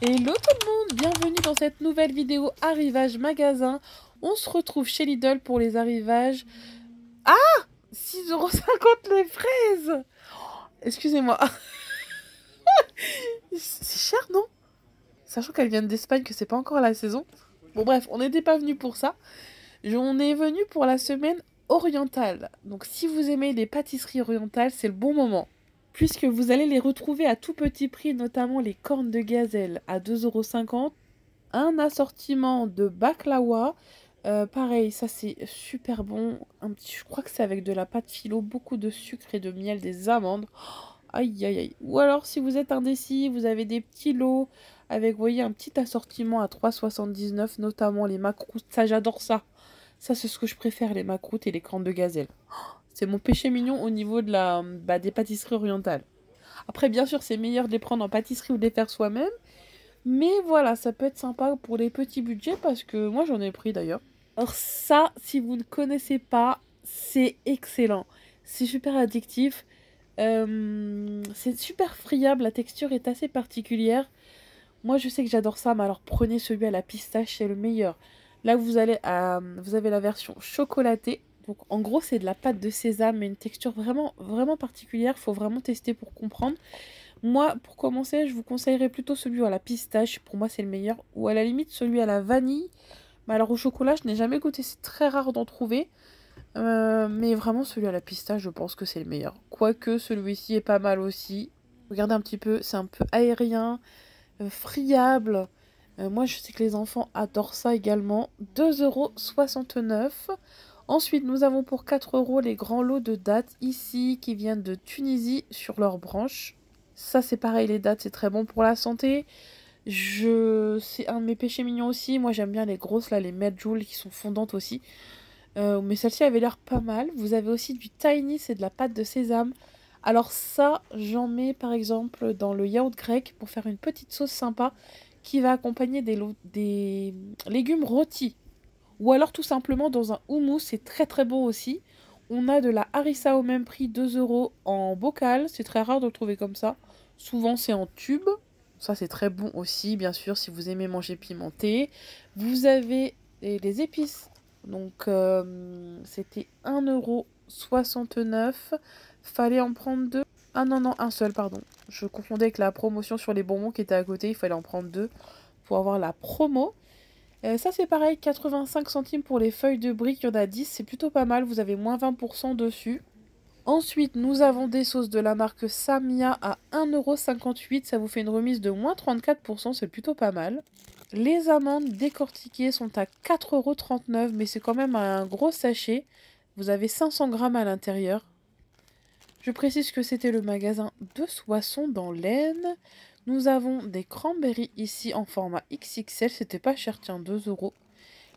Hello tout le monde, bienvenue dans cette nouvelle vidéo arrivage magasin. On se retrouve chez Lidl pour les arrivages. Ah, 6,50 € les fraises. Excusez-moi. C'est cher, non? Sachant qu'elles viennent d'Espagne, que c'est pas encore la saison. Bon bref, on n'était pas venu pour ça. On est venu pour la semaine orientale. Donc si vous aimez les pâtisseries orientales, c'est le bon moment. Puisque vous allez les retrouver à tout petit prix, notamment les cornes de gazelle à 2,50 €. Un assortiment de baklawa. Pareil, ça c'est super bon. Je crois que c'est avec de la pâte philo, beaucoup de sucre et de miel, des amandes. Aïe aïe aïe. Ou alors si vous êtes indécis, vous avez des petits lots avec, vous voyez, un petit assortiment à 3,79 €, notamment les macroutes. Ça, j'adore ça. Ça, c'est ce que je préfère, les macroutes et les cornes de gazelle. C'est mon péché mignon au niveau de des pâtisseries orientales. Après, bien sûr, c'est meilleur de les prendre en pâtisserie ou de les faire soi-même. Mais voilà, ça peut être sympa pour les petits budgets parce que moi j'en ai pris d'ailleurs. Alors ça, si vous ne connaissez pas, c'est excellent. C'est super addictif. C'est super friable, la texture est assez particulière. Moi je sais que j'adore ça, mais alors prenez celui à la pistache, c'est le meilleur. Là vous avez la version chocolatée. Donc en gros c'est de la pâte de sésame, mais une texture vraiment, vraiment particulière. Faut vraiment tester pour comprendre. Moi, pour commencer, je vous conseillerais plutôt celui à la pistache. Pour moi, c'est le meilleur. Ou à la limite, celui à la vanille. Mais alors, au chocolat, je n'ai jamais goûté. C'est très rare d'en trouver. Mais vraiment, celui à la pistache, je pense que c'est le meilleur. Quoique, celui-ci est pas mal aussi. Regardez un petit peu. C'est un peu aérien, friable. Moi, je sais que les enfants adorent ça également. 2,69 €. Ensuite, nous avons pour 4 € les grands lots de dattes ici qui viennent de Tunisie sur leurs branches. Ça, c'est pareil, les dattes, c'est très bon pour la santé. C'est un de mes péchés mignons aussi. Moi, j'aime bien les grosses, là, les medjool qui sont fondantes aussi. Mais celle-ci avait l'air pas mal. Vous avez aussi du tiny, c'est de la pâte de sésame. Alors ça, j'en mets par exemple dans le yaourt grec pour faire une petite sauce sympa qui va accompagner des légumes rôtis. Ou alors tout simplement dans un houmous, c'est très très bon aussi. On a de la harissa au même prix, 2 € en bocal. C'est très rare de le trouver comme ça. Souvent c'est en tube. Ça c'est très bon aussi, bien sûr, si vous aimez manger pimenté. Vous avez les épices. Donc c'était 1,69 €. Fallait en prendre deux. Ah non, non, un seul, pardon. Je confondais avec la promotion sur les bonbons qui était à côté. Il fallait en prendre deux pour avoir la promo. Ça c'est pareil, 85 centimes pour les feuilles de briques, il y en a 10, c'est plutôt pas mal, vous avez moins 20% dessus. Ensuite, nous avons des sauces de la marque Samia à 1,58 €, ça vous fait une remise de moins 34%, c'est plutôt pas mal. Les amandes décortiquées sont à 4,39 €, mais c'est quand même un gros sachet. Vous avez 500 grammes à l'intérieur. Je précise que c'était le magasin de Soissons dans l'Aisne. Nous avons des cranberries ici en format XXL, c'était pas cher, tiens, 2 €.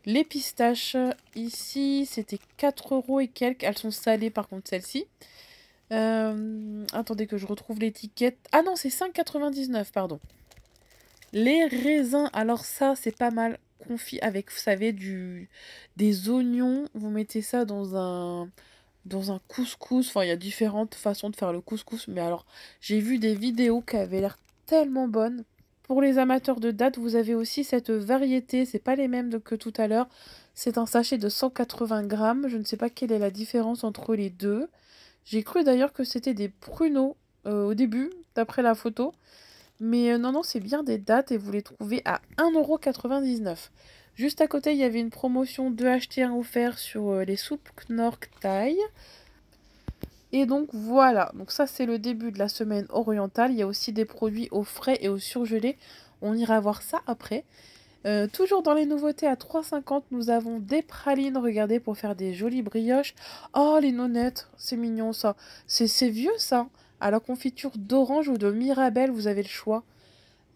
Les pistaches ici, c'était 4 € et quelques. Elles sont salées par contre, celles-ci. Attendez que je retrouve l'étiquette. Ah non, c'est 5,99 €, pardon. Les raisins, alors ça, c'est pas mal. Confit avec, vous savez, des oignons. Vous mettez ça dans un couscous. Enfin, il y a différentes façons de faire le couscous. Mais alors, j'ai vu des vidéos qui avaient l'air tellement bonnes. Pour les amateurs de dattes, vous avez aussi cette variété. C'est pas les mêmes que tout à l'heure. C'est un sachet de 180 grammes. Je ne sais pas quelle est la différence entre les deux. J'ai cru d'ailleurs que c'était des pruneaux au début, d'après la photo. Mais non, non, c'est bien des dattes et vous les trouvez à 1,99 €. Juste à côté, il y avait une promotion 2 achetés 1 offert sur les soupes Knorr Thai. Et donc voilà, donc ça c'est le début de la semaine orientale. Il y a aussi des produits au frais et au surgelé. On ira voir ça après. Toujours dans les nouveautés à 3,50 €, nous avons des pralines, regardez, pour faire des jolies brioches. Oh, les nonettes, c'est mignon ça. C'est vieux ça. À la confiture d'orange ou de mirabelle, vous avez le choix.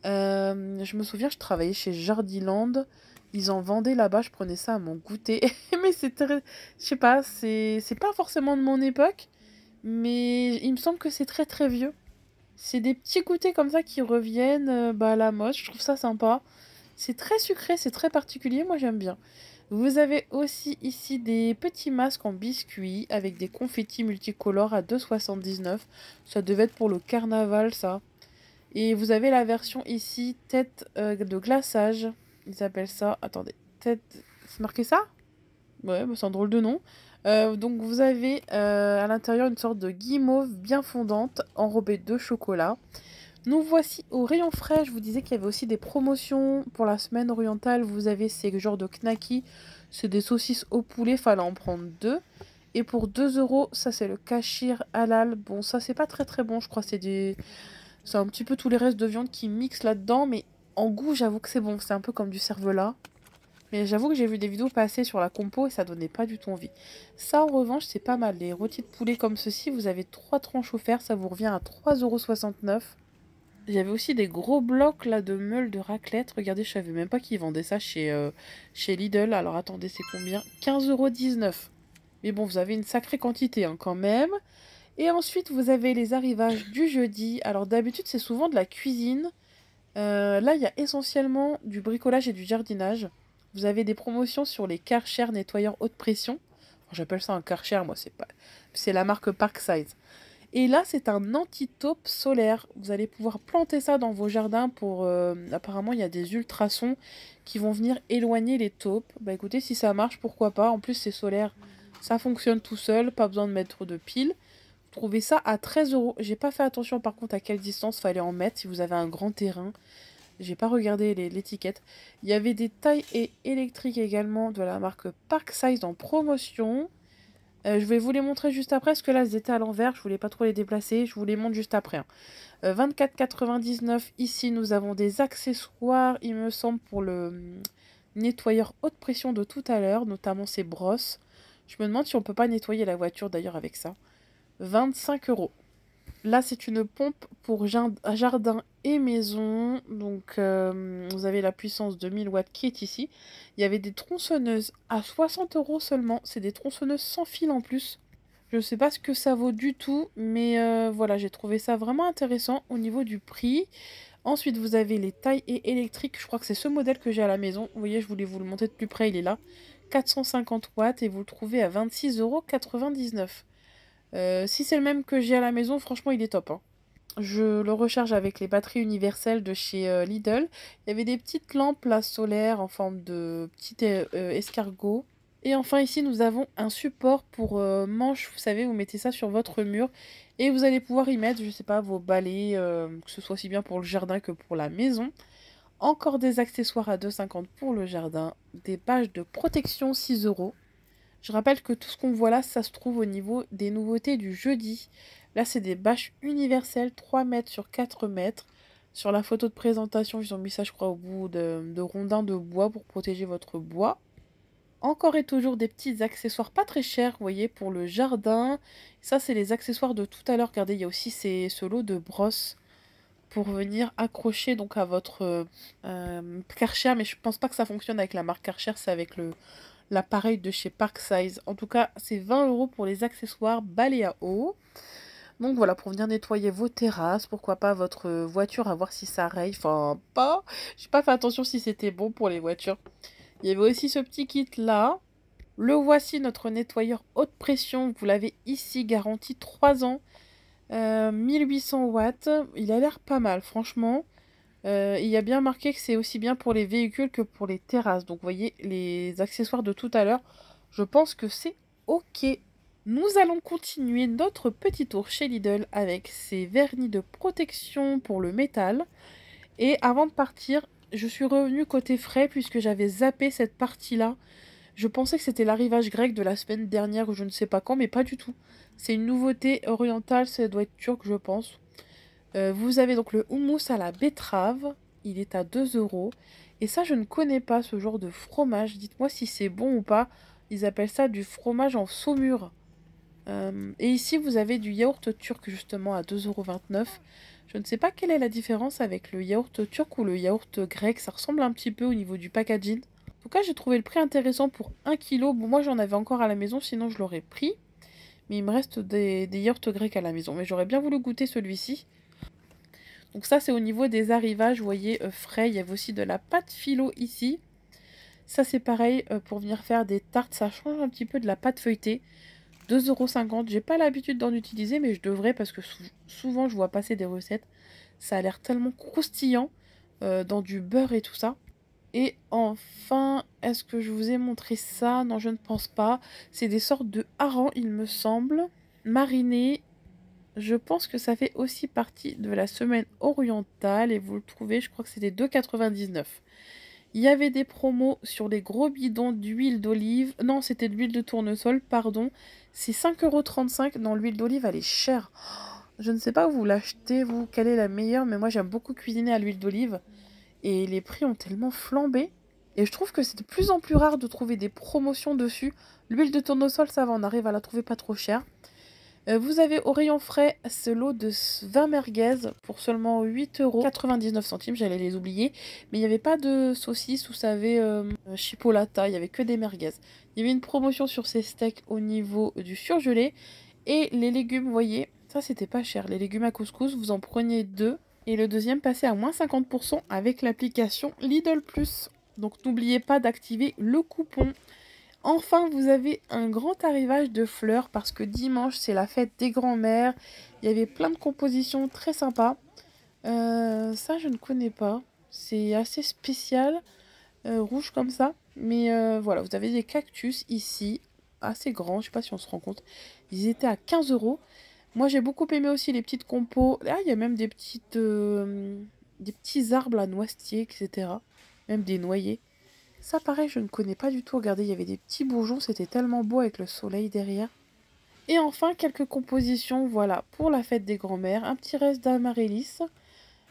Je me souviens, je travaillais chez Jardiland. Ils en vendaient là-bas, je prenais ça à mon goûter. Mais c'est très... Je sais pas, c'est pas forcément de mon époque. Mais il me semble que c'est très très vieux. C'est des petits goûters comme ça qui reviennent à la mode. Je trouve ça sympa. C'est très sucré, c'est très particulier. Moi j'aime bien. Vous avez aussi ici des petits masques en biscuits avec des confettis multicolores à 2,79 €. Ça devait être pour le carnaval, ça. Et vous avez la version ici, tête de glaçage. Ils appellent ça... Attendez, tête... C'est marqué ça? Ouais, bah, c'est un drôle de nom. Donc vous avez à l'intérieur une sorte de guimauve bien fondante, enrobée de chocolat. Nous voici au rayon frais. Je vous disais qu'il y avait aussi des promotions pour la semaine orientale. Vous avez ces genres de knackis. C'est des saucisses au poulet, fallait en prendre deux. Et pour 2 euros, ça c'est le kashir halal. Bon, ça c'est pas très très bon, je crois. C'est un petit peu tous les restes de viande qui mixent là-dedans. Mais en goût, j'avoue que c'est bon. C'est un peu comme du cervelas. Mais j'avoue que j'ai vu des vidéos passer sur la compo et ça donnait pas du tout envie. Ça, en revanche, c'est pas mal. Les rôtis de poulet comme ceci, vous avez 3 tranches offertes. Ça vous revient à 3,69 €. J'avais aussi des gros blocs là de meules de raclette. Regardez, je savais même pas qu'ils vendaient ça chez Lidl. Alors attendez, c'est combien? 15,19 €. Mais bon, vous avez une sacrée quantité hein, quand même. Et ensuite, vous avez les arrivages du jeudi. Alors d'habitude, c'est souvent de la cuisine. Là, il y a essentiellement du bricolage et du jardinage. Vous avez des promotions sur les Karcher nettoyeurs haute pression. Enfin, j'appelle ça un Karcher, moi, c'est pas... C'est la marque Parkside. Et là, c'est un anti-taupe solaire. Vous allez pouvoir planter ça dans vos jardins pour... apparemment, il y a des ultrasons qui vont venir éloigner les taupes. Bah écoutez, si ça marche, pourquoi pas. En plus, c'est solaire. Ça fonctionne tout seul. Pas besoin de mettre de piles. Vous trouvez ça à 13 €. J'ai pas fait attention par contre à quelle distance fallait en mettre si vous avez un grand terrain. J'ai pas regardé l'étiquette. Il y avait des tailles électriques également de la marque Parksize en promotion. Je vais vous les montrer juste après, parce que là, elles étaient à l'envers. Je voulais pas trop les déplacer. Je vous les montre juste après. 24,99 €. Ici, nous avons des accessoires, il me semble, pour le nettoyeur haute pression de tout à l'heure, notamment ces brosses. Je me demande si on peut pas nettoyer la voiture d'ailleurs avec ça. 25 €. Là, c'est une pompe pour jardin et maison. Donc, vous avez la puissance de 1000 watts qui est ici. Il y avait des tronçonneuses à 60 € seulement. C'est des tronçonneuses sans fil en plus. Je ne sais pas ce que ça vaut du tout. Mais voilà, j'ai trouvé ça vraiment intéressant au niveau du prix. Ensuite, vous avez les tailles et électriques. Je crois que c'est ce modèle que j'ai à la maison. Vous voyez, je voulais vous le montrer de plus près. Il est là. 450 watts et vous le trouvez à 26,99 €. Si c'est le même que j'ai à la maison, franchement, il est top. Hein. Je le recharge avec les batteries universelles de chez Lidl. Il y avait des petites lampes là, solaires en forme de petit escargot. Et enfin, ici, nous avons un support pour manche. Vous savez, vous mettez ça sur votre mur et vous allez pouvoir y mettre, je sais pas, vos balais, que ce soit aussi bien pour le jardin que pour la maison. Encore des accessoires à 2,50 € pour le jardin. Des pages de protection 6 €. Je rappelle que tout ce qu'on voit là, ça se trouve au niveau des nouveautés du jeudi. Là, c'est des bâches universelles, 3 mètres sur 4 mètres. Sur la photo de présentation, ils ont mis ça, je crois, au bout de rondins de bois pour protéger votre bois. Encore et toujours des petits accessoires pas très chers, vous voyez, pour le jardin. Ça, c'est les accessoires de tout à l'heure. Regardez, il y a aussi ce lot de brosses pour venir accrocher donc à votre Karcher. Mais je pense pas que ça fonctionne avec la marque Karcher, c'est avec l'appareil de chez Parksize. En tout cas, c'est 20 € pour les accessoires balai à eau. Donc voilà, pour venir nettoyer vos terrasses, pourquoi pas votre voiture, à voir si ça raye. Enfin, pas. J'ai pas fait attention si c'était bon pour les voitures. Il y avait aussi ce petit kit là. Le voici, notre nettoyeur haute pression. Vous l'avez ici, garantie 3 ans. 1800 watts. Il a l'air pas mal, franchement. Il y a bien marqué que c'est aussi bien pour les véhicules que pour les terrasses. Donc, vous voyez, les accessoires de tout à l'heure, je pense que c'est OK. Nous allons continuer notre petit tour chez Lidl avec ces vernis de protection pour le métal. Et avant de partir, je suis revenue côté frais puisque j'avais zappé cette partie-là. Je pensais que c'était l'arrivage grec de la semaine dernière ou je ne sais pas quand, mais pas du tout. C'est une nouveauté orientale, ça doit être turc, je pense. Vous avez donc le houmous à la betterave. Il est à 2 €. Et ça, je ne connais pas ce genre de fromage. Dites-moi si c'est bon ou pas. Ils appellent ça du fromage en saumure. Et ici, vous avez du yaourt turc justement à 2,29 €. Je ne sais pas quelle est la différence avec le yaourt turc ou le yaourt grec. Ça ressemble un petit peu au niveau du packaging. En tout cas, j'ai trouvé le prix intéressant pour 1 kg. Bon, moi, j'en avais encore à la maison, sinon je l'aurais pris. Mais il me reste des yaourts grecs à la maison. Mais j'aurais bien voulu goûter celui-ci. Donc ça, c'est au niveau des arrivages, vous voyez, frais. Il y avait aussi de la pâte philo ici. Ça, c'est pareil, pour venir faire des tartes. Ça change un petit peu de la pâte feuilletée. 2,50 €. J'ai pas l'habitude d'en utiliser, mais je devrais parce que souvent, je vois passer des recettes. Ça a l'air tellement croustillant dans du beurre et tout ça. Et enfin, est-ce que je vous ai montré ça? Non, je ne pense pas. C'est des sortes de harengs, il me semble, marinés. Je pense que ça fait aussi partie de la semaine orientale et vous le trouvez, je crois que c'était 2,99 €. Il y avait des promos sur les gros bidons d'huile d'olive. Non, c'était de l'huile de tournesol, pardon. C'est 5,35 €. Non, l'huile d'olive, elle est chère. Je ne sais pas où vous l'achetez, vous, quelle est la meilleure, mais moi j'aime beaucoup cuisiner à l'huile d'olive. Et les prix ont tellement flambé. Et je trouve que c'est de plus en plus rare de trouver des promotions dessus. L'huile de tournesol, ça va, on arrive à la trouver pas trop chère. Vous avez au rayon frais ce lot de 20 merguez pour seulement 8,99 €. J'allais les oublier. Mais il n'y avait pas de saucisse, vous savez, chipolata. Il n'y avait que des merguez. Il y avait une promotion sur ces steaks au niveau du surgelé. Et les légumes, vous voyez, ça c'était pas cher. Les légumes à couscous, vous en preniez 2. Et le deuxième passait à moins 50% avec l'application Lidl Plus. Donc n'oubliez pas d'activer le coupon. Enfin, vous avez un grand arrivage de fleurs parce que dimanche, c'est la fête des grands-mères. Il y avait plein de compositions très sympas. Ça, je ne connais pas. C'est assez spécial, rouge comme ça. Mais voilà, vous avez des cactus ici, assez grands. Je ne sais pas si on se rend compte. Ils étaient à 15 €. Moi, j'ai beaucoup aimé aussi les petites compos. Ah, il y a même des petits arbres à noisetiers, etc. Même des noyers. Ça, pareil, je ne connais pas du tout. Regardez, il y avait des petits bourgeons. C'était tellement beau avec le soleil derrière. Et enfin, quelques compositions, voilà, pour la fête des grands-mères. Un petit reste d'amaryllis.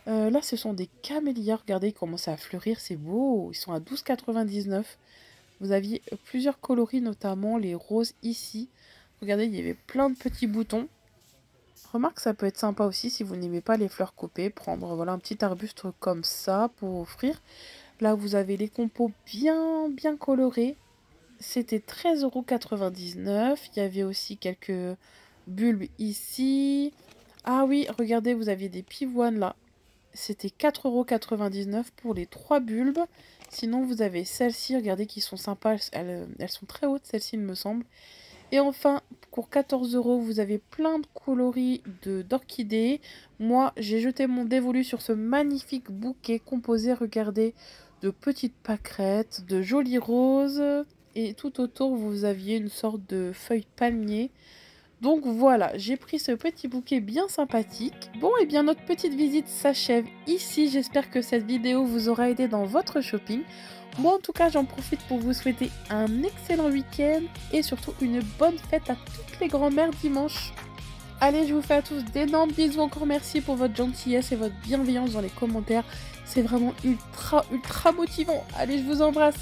Là, ce sont des camélias. Regardez, ils commencent à fleurir. C'est beau. Ils sont à 12,99 €. Vous aviez plusieurs coloris, notamment les roses ici. Regardez, il y avait plein de petits boutons. Remarque, ça peut être sympa aussi si vous n'aimez pas les fleurs coupées. Prendre voilà, un petit arbuste comme ça pour offrir. Là, vous avez les compos bien colorés. C'était 13,99 €. Il y avait aussi quelques bulbes ici. Ah oui, regardez, vous aviez des pivoines là. C'était 4,99 € pour les 3 bulbes. Sinon, vous avez celles-ci, regardez, qui sont sympas. Elles sont très hautes, celles-ci, il me semble. Et enfin, pour 14 €, vous avez plein de coloris d'orchidées. Moi, j'ai jeté mon dévolu sur ce magnifique bouquet composé, regardez, de petites pâquerettes, de jolies roses. Et tout autour, vous aviez une sorte de feuille palmier. Donc voilà, j'ai pris ce petit bouquet bien sympathique. Bon, et bien notre petite visite s'achève ici. J'espère que cette vidéo vous aura aidé dans votre shopping. Moi en tout cas, j'en profite pour vous souhaiter un excellent week-end et surtout une bonne fête à toutes les grand-mères dimanche. Allez, je vous fais à tous d'énormes bisous. Encore merci pour votre gentillesse et votre bienveillance dans les commentaires. C'est vraiment ultra motivant. Allez, je vous embrasse.